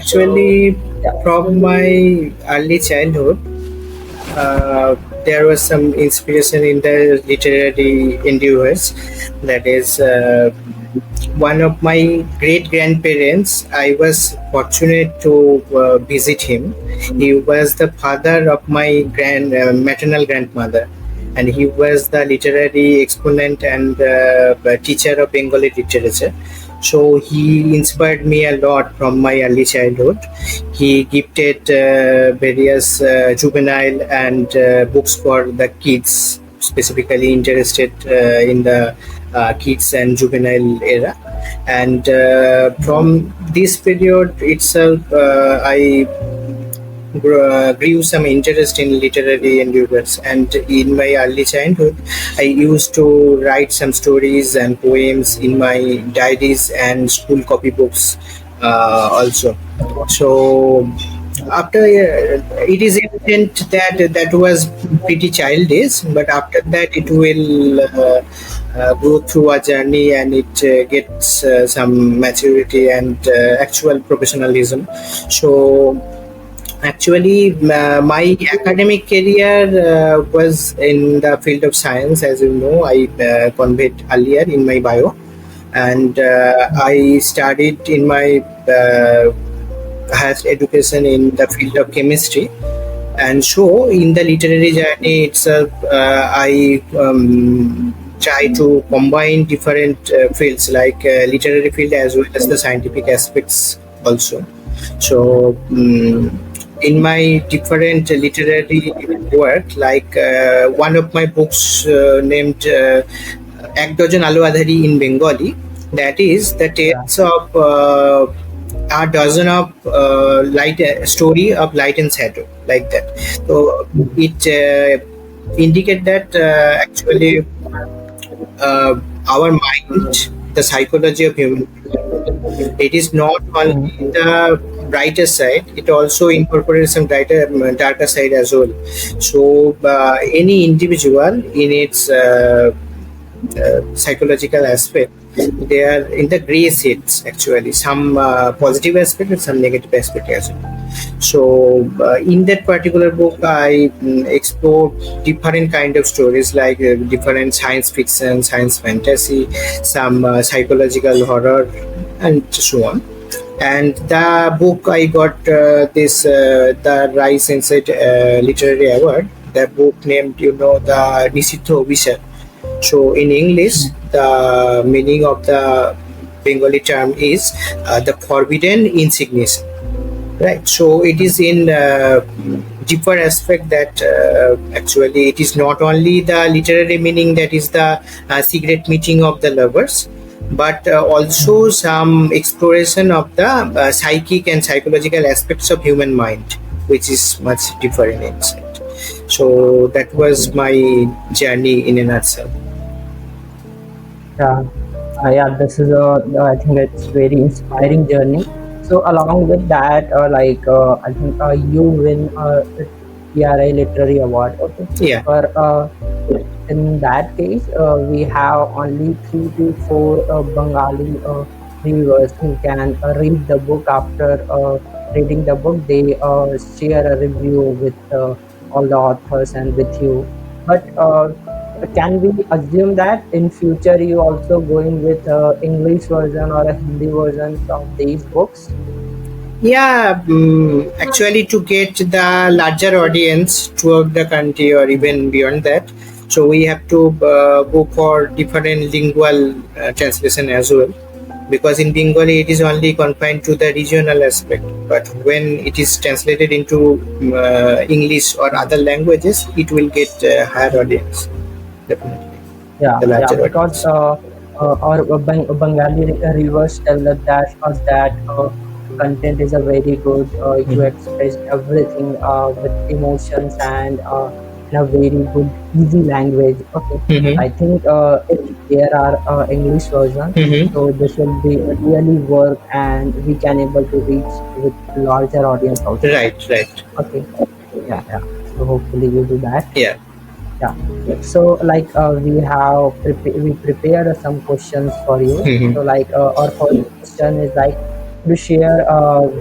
Actually, Yeah. from my early childhood, uh, there was some inspiration in the literary endeavors. That is, one of my great grandparents. I was fortunate to visit him. He was the father of my maternal grandmother, and he was the literary exponent and teacher of Bengali literature. So he inspired me a lot from my early childhood. He gifted various juvenile and books for the kids, specifically interested in the kids and juvenile era. And from this period itself, I grew some interest in literary endeavors, and in my early childhood I used to write some stories and poems in my diaries and school copybooks also. So after it is evident that that was pretty childish, but after that it will go through a journey, and it gets some maturity and actual professionalism. So actually, my academic career was in the field of science, as you know. I conveyed earlier in my bio, and I studied in my highest education in the field of chemistry. And so, in the literary journey itself, I try to combine different fields, like literary field as well as the scientific aspects also. So. In my different literary work, like one of my books named Ek Dojan Alu Adhari in Bengali, that is the tales of a dozen of story of light and shadow, like that. So it indicate that actually our mind, the psychology of human, it is not only the brighter side, it also incorporates some darker side as well. So any individual in its psychological aspect, they are in the gray shades, actually some positive aspect and some negative aspect as well. So in that particular book I explore different kind of stories, like different science fiction, science fantasy, some psychological horror, and so on. And the book I got the Rice Insight Literary Award. The book named, the Nishiddha Avisar. So in English, the meaning of the Bengali term is the forbidden insigniation. Right. So it is in deeper aspect that actually it is not only the literary meaning, that is the secret meeting of the lovers, but also some exploration of the psychic and psychological aspects of human mind, which is much different insight. So that was my journey in a nutshell. Yeah, this is I think it's very inspiring journey. So along with that, I think you win the TRI Literary Award. Okay. Yeah. For in that case, we have only 3 to 4 Bengali reviewers who can read the book. After reading the book, they share a review with all the authors and with you. But can we assume that in future you also going with English version or a Hindi version of these books? Yeah, actually to get the larger audience throughout the country or even beyond that, so we have to go for different lingual translation as well, because in Bengali it is only confined to the regional aspect, but when it is translated into English or other languages, it will get higher audience, definitely. Yeah, The larger because audience. our Bengali reviewers tell us that content is a very good. You express everything with emotions and in a very good, easy language. Okay, I think if there are English version, so this will be really work, and we can able to reach with larger audience also. Right. Okay, yeah. So hopefully you do that. Yeah. Yeah. So we prepared some questions for you. So our first question is like, could you share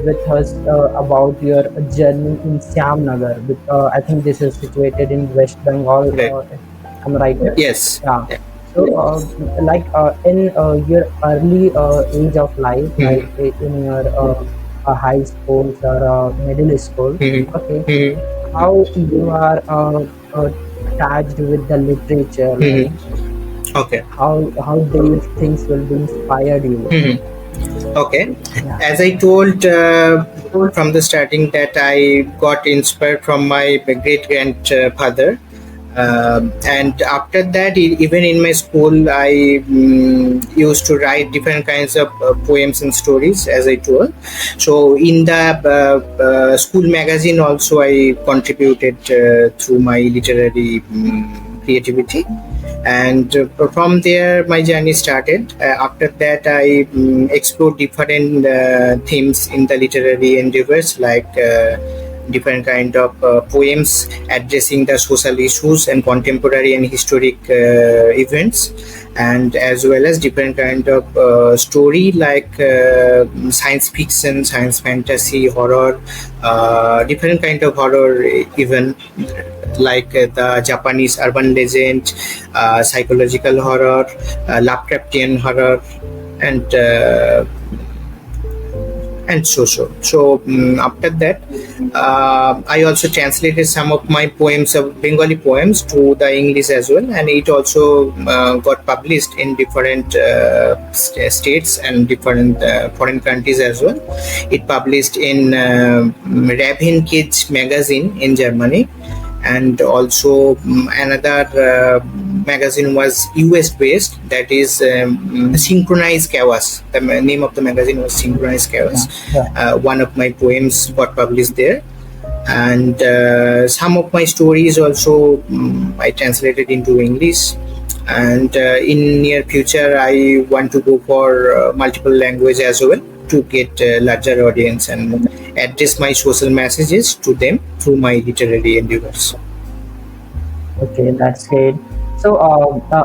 with us about your journey in Siamnagar? I think this is situated in West Bengal. Right. Am I right? Yes. Yeah. Yeah. So, in your early age of life, like Mhm. in your high schools or middle school, Mhm. okay, Mhm. how you are attached with the literature, like Mhm. Okay. how these things will be inspired you. Mhm. Okay. Yeah. As I told from the starting that I got inspired from my great grandfather. And after that, even in my school, I used to write different kinds of poems and stories, as I told. So, in the school magazine, also I contributed through my literary creativity, and from there my journey started. After that, I explored different themes in the literary endeavors, like different kind of poems addressing the social issues and contemporary and historic events, and as well as different kind of story, like science fiction, science fantasy, horror, different kind of horror, even like the Japanese urban legend, psychological horror, Lovecraftian horror, and after that, I also translated some of my poems of Bengali poems to the English as well, and it also got published in different states and different foreign countries as well. It published in Raven Kids magazine in Germany, and also another magazine was US based, that is Synchronized Chaos. The name of the magazine was Synchronized Yeah. Chaos. Yeah. One of my poems got published there, and some of my stories also I translated into English. And in near future, I want to go for multiple language as well, to get a larger audience and address my social messages to them through my literary endeavors. Okay, that's great. So,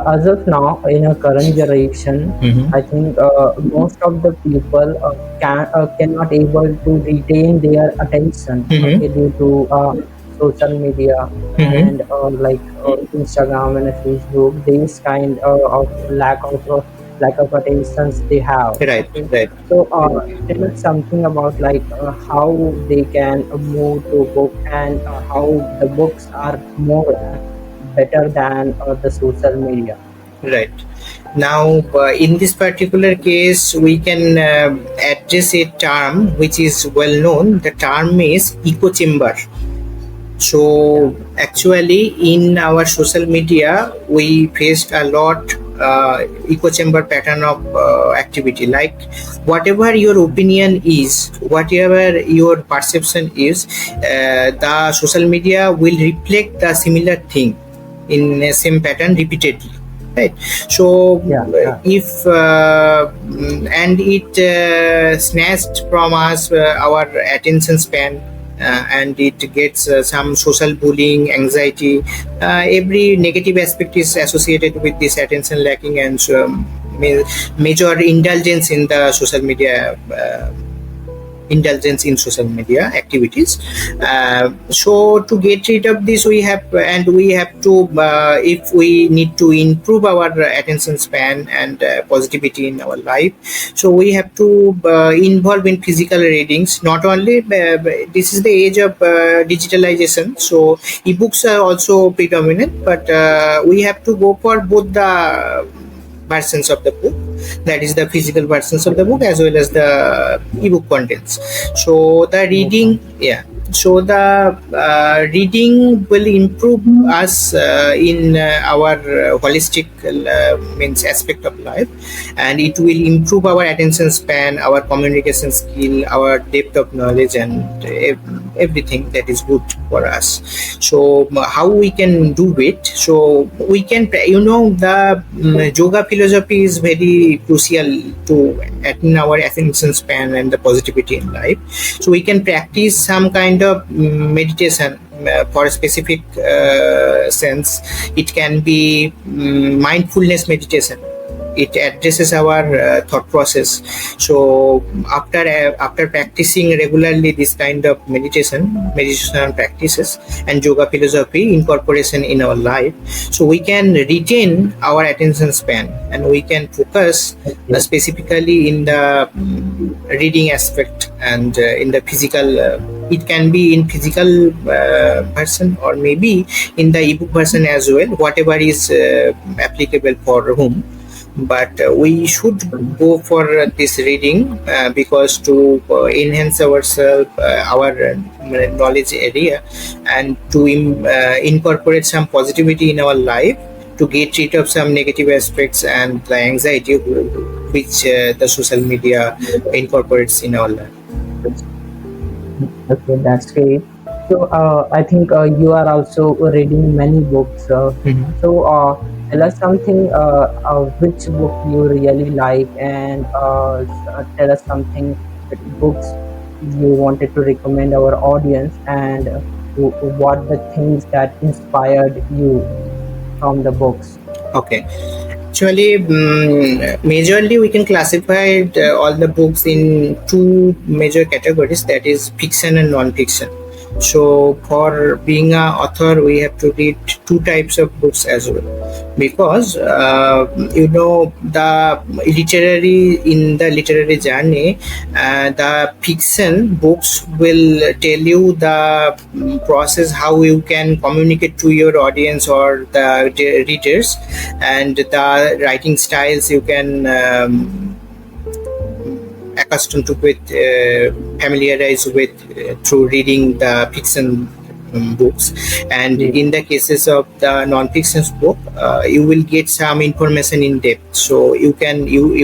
as of now, in a current generation, Mm-hmm. I think most of the people cannot able to retain their attention. Okay, Mm-hmm. due to social media Mm-hmm. and Instagram and Facebook, this kind of lack of attentions they have. Right, Okay, right. so tell us something about like how they can move to book and how the books are more better than the social media. Right. Now, in this particular case, we can address a term which is well known. The term is echo chamber. Yeah, So, actually, in our social media, we faced a lot echo chamber pattern of activity. Like, whatever your opinion is, whatever your perception is, the social media will reflect the similar thing in the same pattern repeatedly, right? So yeah, yeah, if and it snatched from us our attention span, and it gets some social bullying, anxiety, every negative aspect is associated with this attention lacking, and so major indulgence in the social media, indulgence in social media activities. So to get rid of this, we have to, if we need to improve our attention span and positivity in our life, so we have to involve in physical readings. Not only this is the age of digitalization, so ebooks are also predominant, but we have to go for both the versions of the book, that is the physical versions of the book as well as the ebook contents. So the book reading, content. yeah, so the reading will improve us in our holistic means aspect of life, and it will improve our attention span, our communication skill, our depth of knowledge, and everything that is good for us. So how we can do it? So we can, the yoga philosophy is very crucial to attain our attention span and the positivity in life. So we can practice some kind of meditation for a specific sense. It can be mindfulness meditation, it addresses our thought process. So after practicing regularly this kind of meditation practices and yoga philosophy incorporation in our life, so we can retain our attention span and we can focus Okay. specifically in the reading aspect and in the physical. It can be in physical version or maybe in the ebook version as well, whatever is applicable for whom. But we should go for this reading because to enhance ourselves, our knowledge area, and to incorporate some positivity in our life, to get rid of some negative aspects and the anxiety which the social media incorporates in our life. Okay, that's great. So I think you are also reading many books. Mhm. So tell us something. Which book you really like, and tell us something books you wanted to recommend our audience, and what the things that inspired you from the books. Okay. Actually, majorly we can classify all the books in two major categories, that is fiction and non-fiction. So for being an author, we have to read two types of books as well, because in the literary journey, the fiction books will tell you the process how you can communicate to your audience or the readers, and the writing styles you can accustomed to with familiarize with through reading the fiction books. And Yes. in the cases of the non-fiction book, you will get some information in depth, so you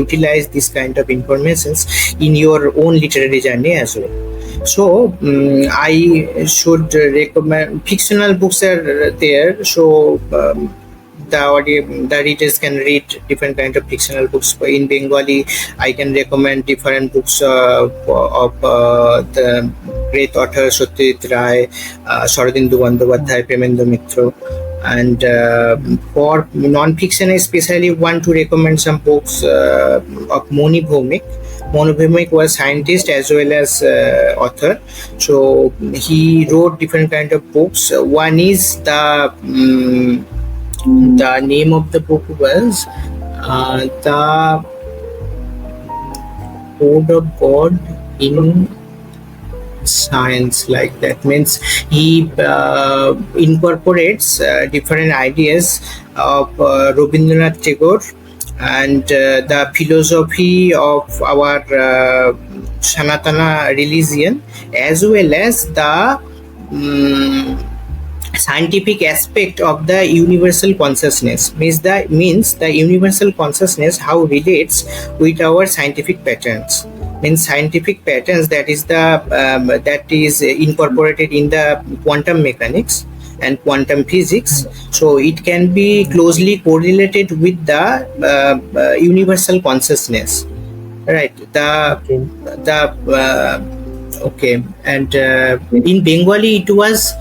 utilize this kind of informations in your own literary journey as well. So I should recommend fictional books are there. So the readers can read different kind of fictional books. In Bengali, I can recommend different books of the great author Satyajit Ray, Sharadindu Bandyopadhyay, Premendra Mitra. And for non-fiction, I especially want to recommend some books of Moni Bhaumik. Moni Bhaumik was scientist as well as author. So he wrote different kind of books. One is the name of the book was the Code of God in Science, like that. Means he incorporates different ideas of Rabindranath Tagore and the philosophy of our Sanatana religion, as well as the scientific aspect of the universal consciousness. Means the universal consciousness how relates with our scientific patterns. Means scientific patterns, that is incorporated in the quantum mechanics and quantum physics. So it can be closely correlated with the universal consciousness, right? Okay. The Okay. And in Bengali it was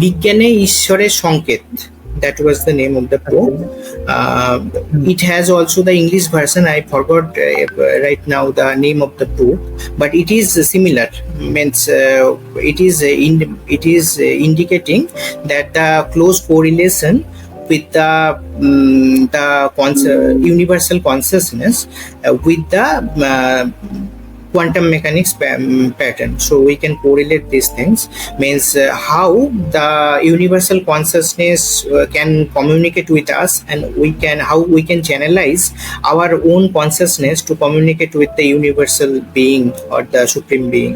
বিজ্ঞানে ঈশ্বরের সংকেত. That was the name of the book. It has also the English version. I forgot right now the name of the book, but it is similar. Means it is indicating that the close correlation with the universal consciousness with the quantum mechanics pattern. So we can correlate these things. Means how the universal consciousness can communicate with us, and how we can channelize our own consciousness to communicate with the universal being or the supreme being.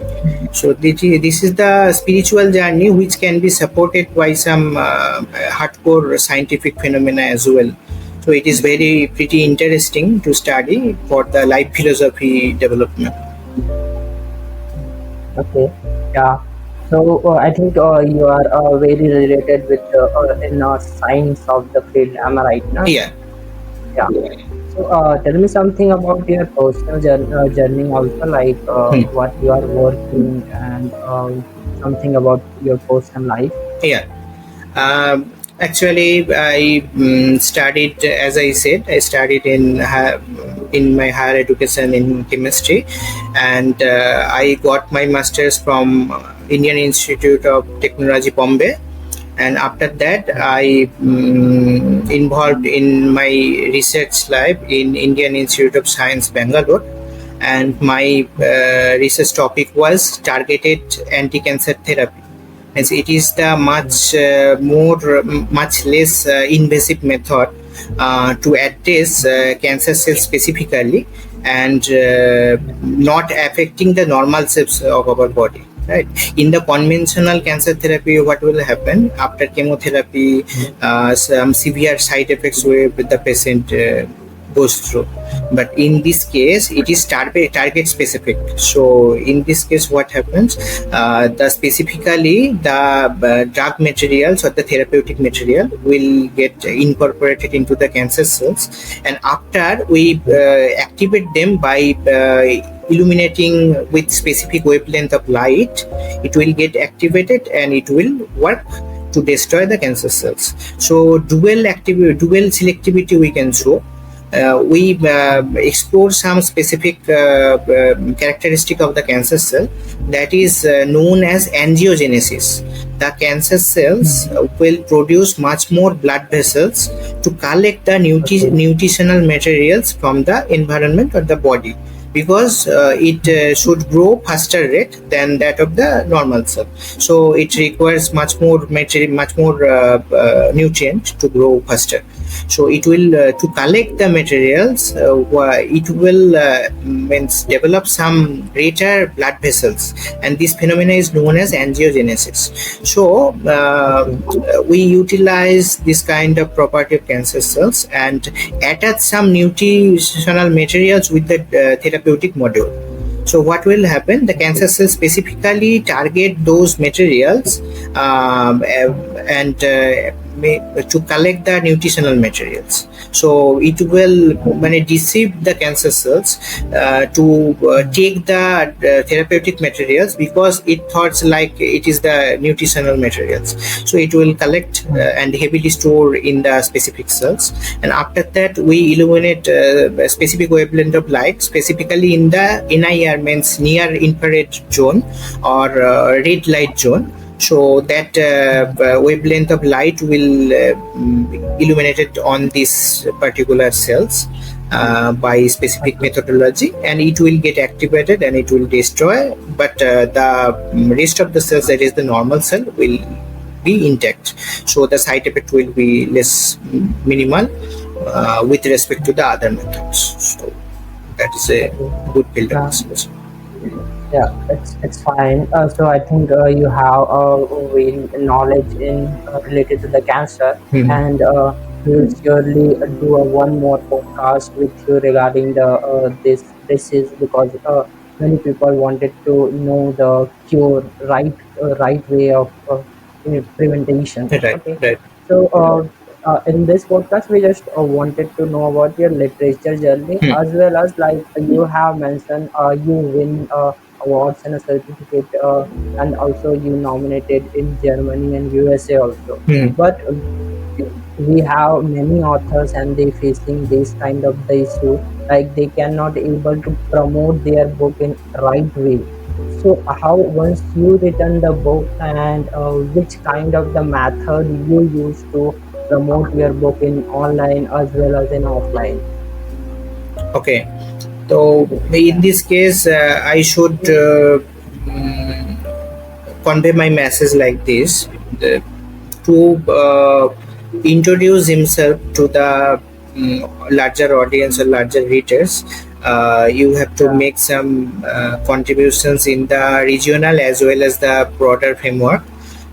So this is the spiritual journey which can be supported by some hardcore scientific phenomena as well. So it is pretty interesting to study for the life philosophy development. Okay. Yeah. So I think you are very related with in science of the field. Am I right now? Yeah. Yeah. So tell me something about your personal journey also, like what you are working, and something about your personal life. Yeah. Um, Actually, I studied, as I said, I studied in my higher education in chemistry, and I got my master's from Indian Institute of Technology, Bombay. And after that, I involved in my research lab in Indian Institute of Science, Bangalore, and my research topic was targeted anti-cancer therapy. As it is the much less invasive method to address cancer cells specifically, and not affecting the normal cells of our body. Right. In the conventional cancer therapy, what will happen after chemotherapy? Some severe side effects will the patient goes through. But in this case, it is target specific. So in this case, what happens? The specifically the drug materials or the therapeutic material will get incorporated into the cancer cells, and after we activate them by illuminating with specific wavelength of light, it will get activated and it will work to destroy the cancer cells. So dual selectivity we can show. We explore some specific characteristic of the cancer cell that is known as angiogenesis. The cancer cells will produce much more blood vessels to collect the nutritional materials from the environment or the body, because it should grow faster rate than that of the normal cell. So it requires much more material, much more nutrient to grow faster. So it will to collect the materials, it will means develop some greater blood vessels, and this phenomena is known as angiogenesis. So we utilize this kind of property of cancer cells and attach some nutritional materials with the therapeutic module. So what will happen? The cancer cells specifically target those materials and to collect the nutritional materials. So it will deceive the cancer cells to take the therapeutic materials, because it thoughts like it is the nutritional materials. So it will collect and heavily store in the specific cells, and after that we illuminate a specific wavelength of light, specifically in the NIR, means near infrared zone or red light zone. So that wavelength of light will illuminated on these particular cells by specific methodology, and it will get activated and it will destroy, but the rest of the cells, that is the normal cell, will be intact. So the side effect will be less minimal with respect to the other methods. So that is a good filter. Yeah, it's fine. So I think you have very knowledge in related to the cancer, and we'll surely do a one more podcast with you regarding the this is because many people wanted to know the cure, right way of prevention. Right, Okay, right. so in this podcast, we just wanted to know about your literature journey, as well as like you have mentioned, you win awards and a certificate, and also you nominated in Germany and USA also. But we have many authors and they facing this kind of the issue, like they cannot able to promote their book in right way. So how once you written the book, and which kind of the method you use to promote your book in online as well as in offline? Okay, so in this case, I should convey my message like this: to introduce himself to the larger audience or larger readers. You have to make some contributions in the regional as well as the broader framework.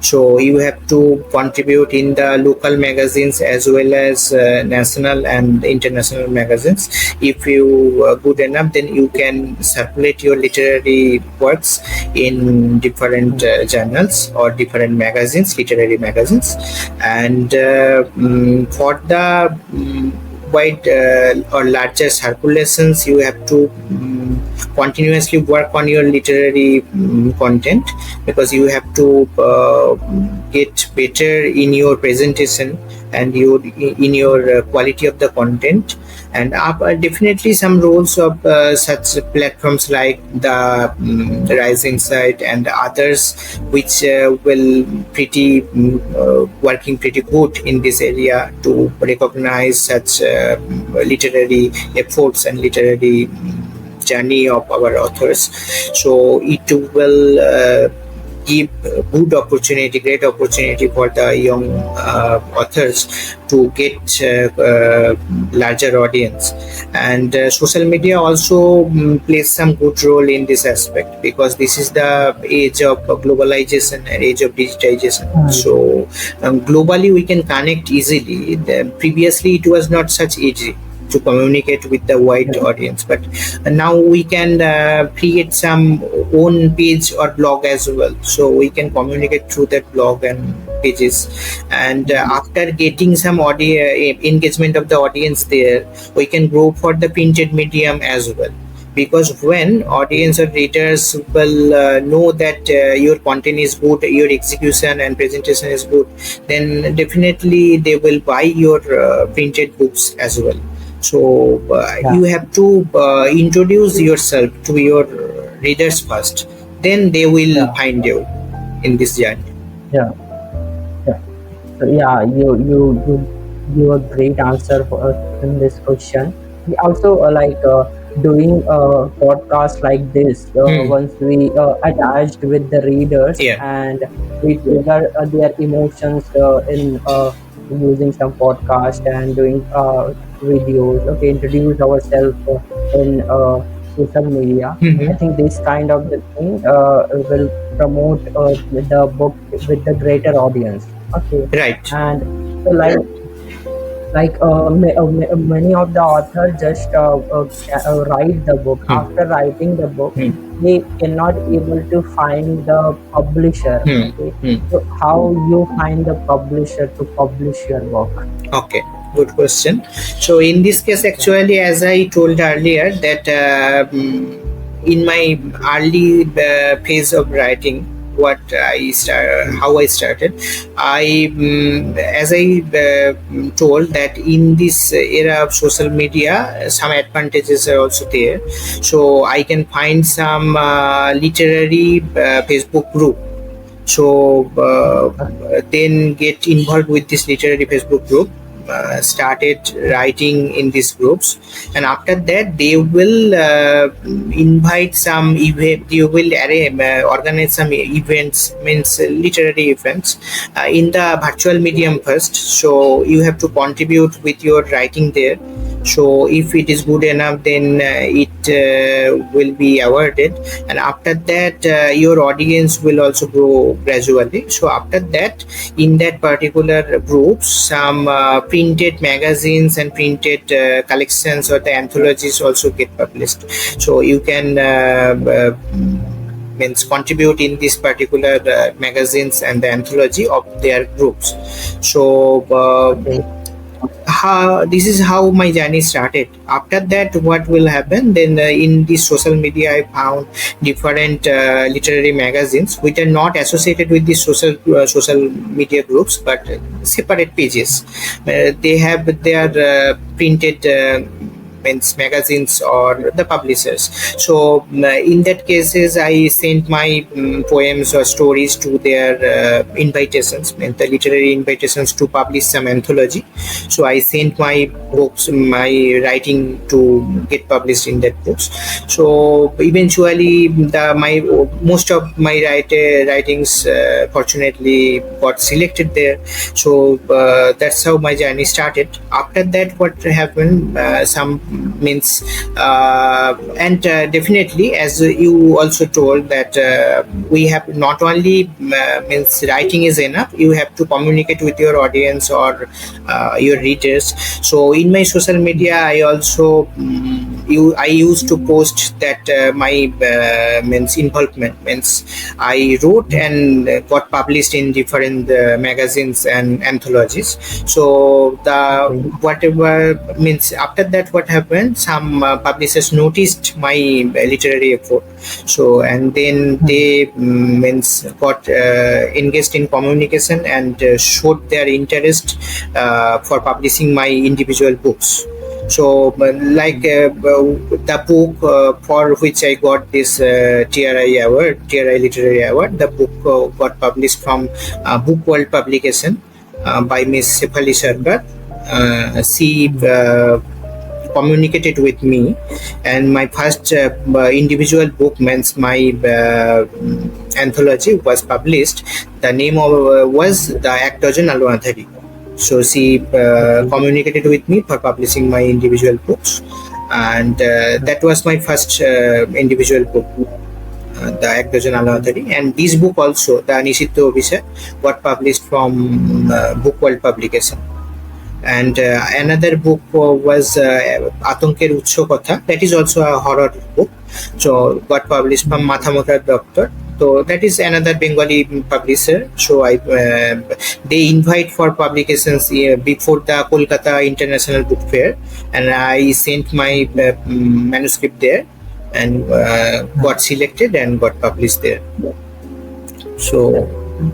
So you have to contribute in the local magazines as well as national and international magazines. If you are good enough, then you can circulate your literary works in different journals or different magazines, literary magazines. And for the wide or larger circulations, you have to continuously work on your literary content, because you have to get better in your presentation and in your quality of the content. And definitely some roles of such platforms like the Rising Side and others, which will pretty working pretty good in this area to recognize such literary efforts and literary journey of our authors. So it will give great opportunity for the young authors to get larger audience. And social media also plays some good role in this aspect, because this is the age of globalization and age of digitization. So globally we can connect easily. Previously it was not such easy to communicate with the wide audience, but now we can create some own page or blog as well, so we can communicate through that blog and pages. And after getting some audio engagement of the audience there, we can go for the printed medium as well, because when audience or readers will know that your content is good, your execution and presentation is good, then definitely they will buy your printed books as well. So you have to introduce yourself to your readers first, then they will find you in this journey. Yeah. Yeah. So yeah, you give a great answer for in this question. We also doing a podcast like this. Once we attached with the readers, Yeah. and we trigger their emotions in using some podcast and doing videos. Okay, introduce ourselves in social media. I think this kind of the thing will promote the book with the greater audience. Okay, Right. and so many of the authors just write the book. After writing the book, they cannot able to find the publisher. Okay, so how you find the publisher to publish your book? Okay, good question. So in this case, actually, as I told earlier, that in my early phase of writing, how I started, as I told, that in this era of social media, some advantages are also there. So I can find some literary Facebook group. So then get involved with this literary Facebook group, started writing in these groups, and after that they will invite some event, you will organize some events, means literary events in the virtual medium first. So you have to contribute with your writing there. So if it is good enough, then it will be awarded, and after that your audience will also grow gradually. So after that, in that particular group, some printed magazines and printed collections or the anthologies also get published. So you can means contribute in this particular magazines and the anthology of their groups. So this is how my journey started. After that, what will happen then, in this social media I found different literary magazines which are not associated with the social media groups, but separate pages. They have their printed means magazines or the publishers. So in that cases, I sent my poems or stories to their invitations, means the literary invitations to publish some anthology. So I sent my books, my writing to get published in that books. So eventually most of my writings fortunately got selected there. So that's how my journey started. After that, what happened, some means and definitely, as you also told, that we have not only means writing is enough, you have to communicate with your audience or your readers. So in my social media I also I used to post that my means involvement means I wrote and got published in different magazines and anthologies. So the Okay. whatever means after that, what happened? Some publishers noticed my literary effort. So and then Hmm. they means got engaged in communication and showed their interest for publishing my individual books. So the book for which I got this TRI award, TRI Literary Award, the book got published from Book World Publication by Miss Shefali Sarkar. She communicated with me, and my first individual book means my anthology was published. The name of was The Ekdojan Aluanthari. So she Okay. communicated with me for publishing my individual books, and that was my first individual book, The Ekdojan Aluanthari. And this book also, the Nishiddha Avisar, got published from Book World Publication. And another book was Atonker Utso Kotha. That is also a horror book. So got published from Mathamotar Doctor. So that is another Bengali publisher. So they invite for publications before the Kolkata International Book Fair, and I sent my manuscript there, and got selected and got published there. So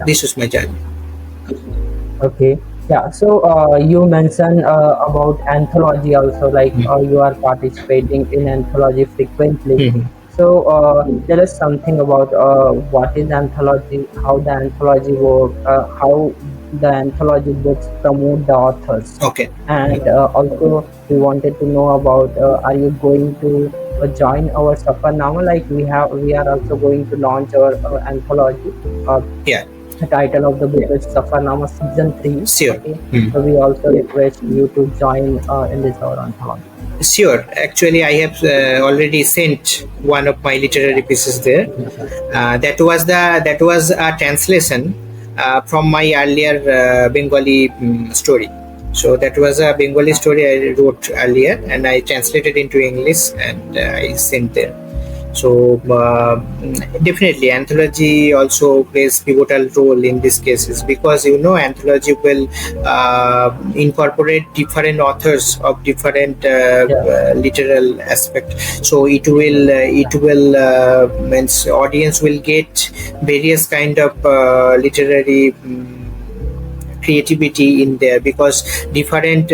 this was my journey. Okay. Yeah. So you mentioned about anthology also, like you are participating in anthology frequently. Mhm. So tell us something about what is anthology, how the anthology work, how the anthology books promote the authors, Okay. and also we wanted to know about are you going to join our Safarnama? Like we are also going to launch our anthology. Yeah. The title of the book is Safarnama Season 3. Sure. Okay. So we also request you to join in this our anthology. Sure. Actually, I have already sent one of my literary pieces there. That was a translation from my earlier Bengali story. So that was a Bengali story I wrote earlier, and I translated into English, and I sent there. So definitely anthology also plays pivotal role in these cases, because anthology will incorporate different authors of different literal aspect. So it will means audience will get various kind of literary creativity in there, because different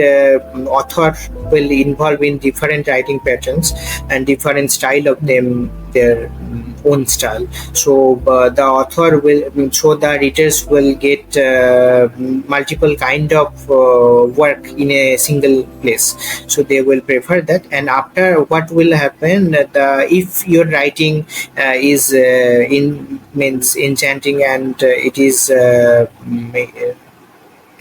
author will involve in different writing patterns and different style of them, their own style. So the author will, so the readers will get multiple kind of work in a single place, so they will prefer that. And after, what will happen, that if your writing is in means enchanting, and it is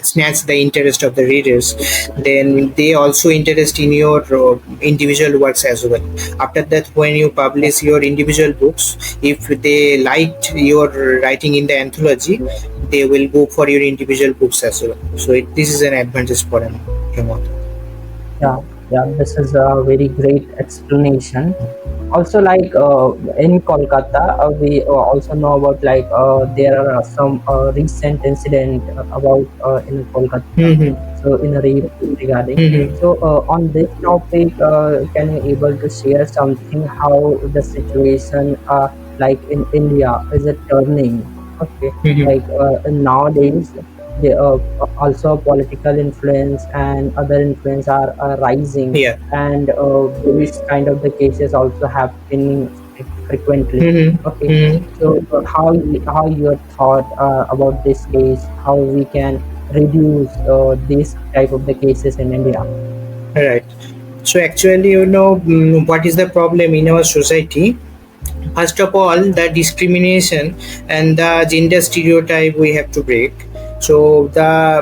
snatch the interest of the readers, then they also interest in your individual works as well. After that, when you publish your individual books, if they liked your writing in the anthology, they will go for your individual books as well. So this is an advantage for an author. Yeah, this is a very great explanation. Also, like in Kolkata, we also know about like there are some recent incident about in Kolkata. Mhm. So in a rape regarding. Mhm. So on this topic, can you able to share something how the situation like in India is it turning? Okay, Mhm. like nowadays the also political influence and other influence are rising, Yeah. and these kind of the cases also happening frequently. Mhm. Okay. Mhm. So how your thought about this case, how we can reduce this type of the cases in India? Right. So actually, what is the problem in our society? First of all, the discrimination and the gender stereotype we have to break. So the